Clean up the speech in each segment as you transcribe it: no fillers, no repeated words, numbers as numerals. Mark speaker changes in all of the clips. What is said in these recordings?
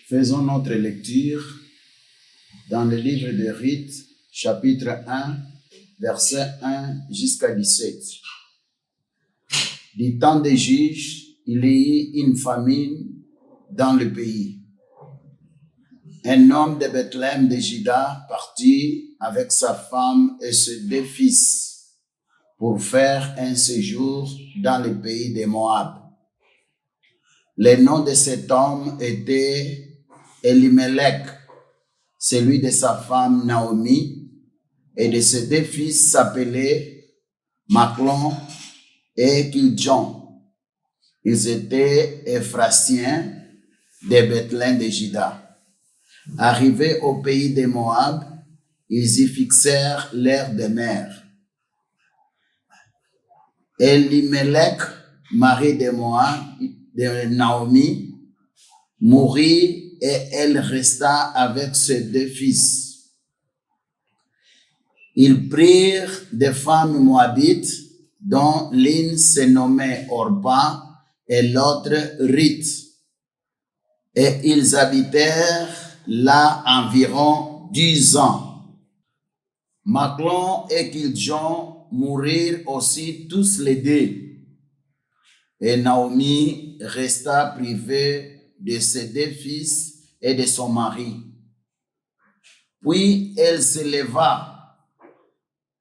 Speaker 1: Faisons notre lecture dans le livre de Ruth, chapitre 1, verset 1 jusqu'à 17. Du temps des juges, il y eut une famine dans le pays. Un homme de Bethléem de Juda partit avec sa femme et ses 2 fils pour faire un séjour dans le pays de Moab. Le nom de cet homme était Elimelech, celui de sa femme Naomi, et de ses 2 fils s'appelaient Machlon et Kiljon. Ils étaient Éphratiens de Bethléem de Juda. Arrivés au pays de Moab, ils y fixèrent leur demeure. Elimelech, mari de Moab, de Naomi, mourut et elle resta avec ses 2 fils. Ils prirent des femmes moabites, dont l'une se nommait Orpa et l'autre Ruth, et ils habitèrent là environ 10 ans. Machlon et Kiljon moururent aussi tous les 2. Et Naomi resta privée de ses 2 fils et de son mari. Puis elle se leva,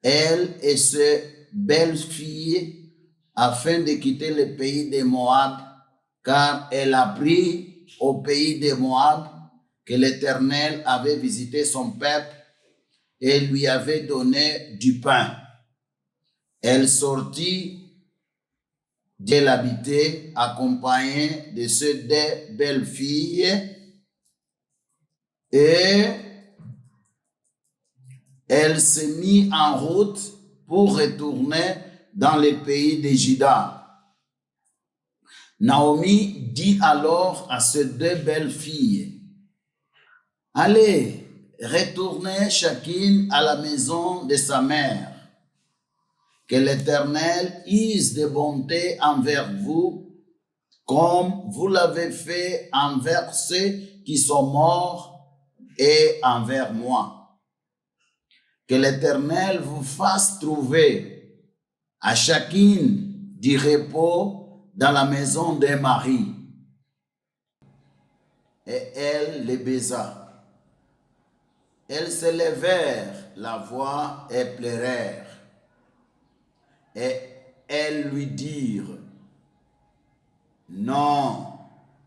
Speaker 1: elle et ses belles-filles, afin de quitter le pays de Moab, car elle apprit au pays de Moab que l'Éternel avait visité son peuple et lui avait donné du pain. Elle sortit d'elle habiter, accompagnée de ses 2 belles-filles, et elle se mit en route pour retourner dans le pays de Juda. Naomi dit alors à ses 2 belles-filles, « Allez, retournez chacune à la maison de sa mère. Que l'Éternel use de bonté envers vous, comme vous l'avez fait envers ceux qui sont morts et envers moi. Que l'Éternel vous fasse trouver à chacune du repos dans la maison d'un mari. » Et elle les baisa. Elles se levèrent la voix et pleurèrent. Et elles lui dirent, « Non,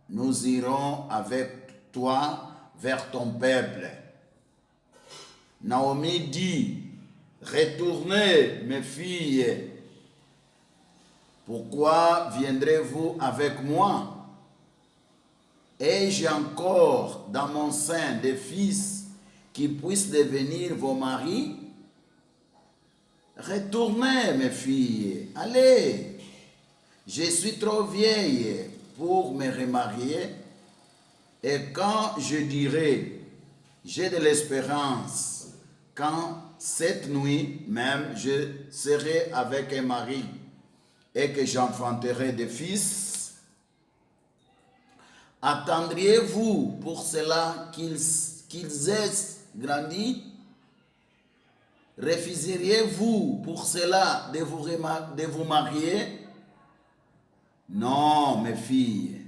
Speaker 1: nous irons avec toi vers ton peuple. » Naomi dit, « Retournez, mes filles. Pourquoi viendrez-vous avec moi? Ai-je encore dans mon sein des fils qui puissent devenir vos maris? Retournez, mes filles, allez. Je suis trop vieille pour me remarier, et quand je dirai, j'ai de l'espérance, quand cette nuit même je serai avec un mari et que j'enfanterai des fils, attendriez-vous pour cela qu'ils aient grandi? Refuseriez-vous pour cela de vous marier? Non, mes filles,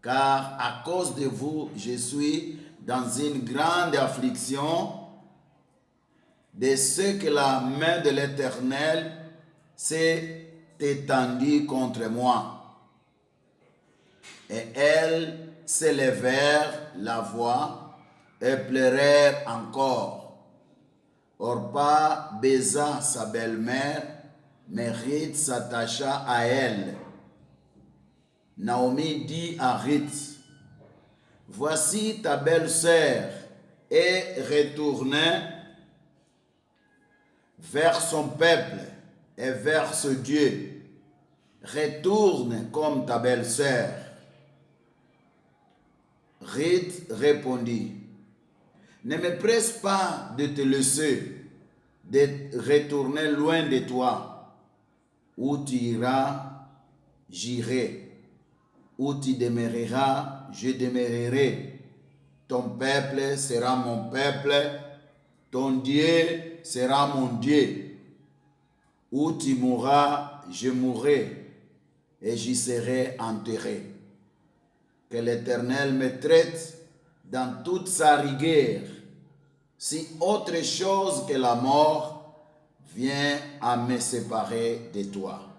Speaker 1: car à cause de vous, je suis dans une grande affliction de ce que la main de l'Éternel s'est étendue contre moi. » Et elles s'élevèrent la voix et pleurèrent encore. Orpa baisa sa belle-mère, mais Ruth s'attacha à elle. Naomi dit à Ruth, « Voici ta belle-sœur est retournée vers son peuple et vers ce Dieu. Retourne comme ta belle-sœur. » Ruth répondit, « Ne me presse pas de te laisser, de retourner loin de toi. Où tu iras, j'irai. Où tu demeureras, je demeurerai. ton peuple sera mon peuple, ton Dieu sera mon Dieu. Où tu mourras, je mourrai, et j'y serai enterré. Que l'Éternel me traite dans toute sa rigueur, si autre chose que la mort vient à me séparer de toi.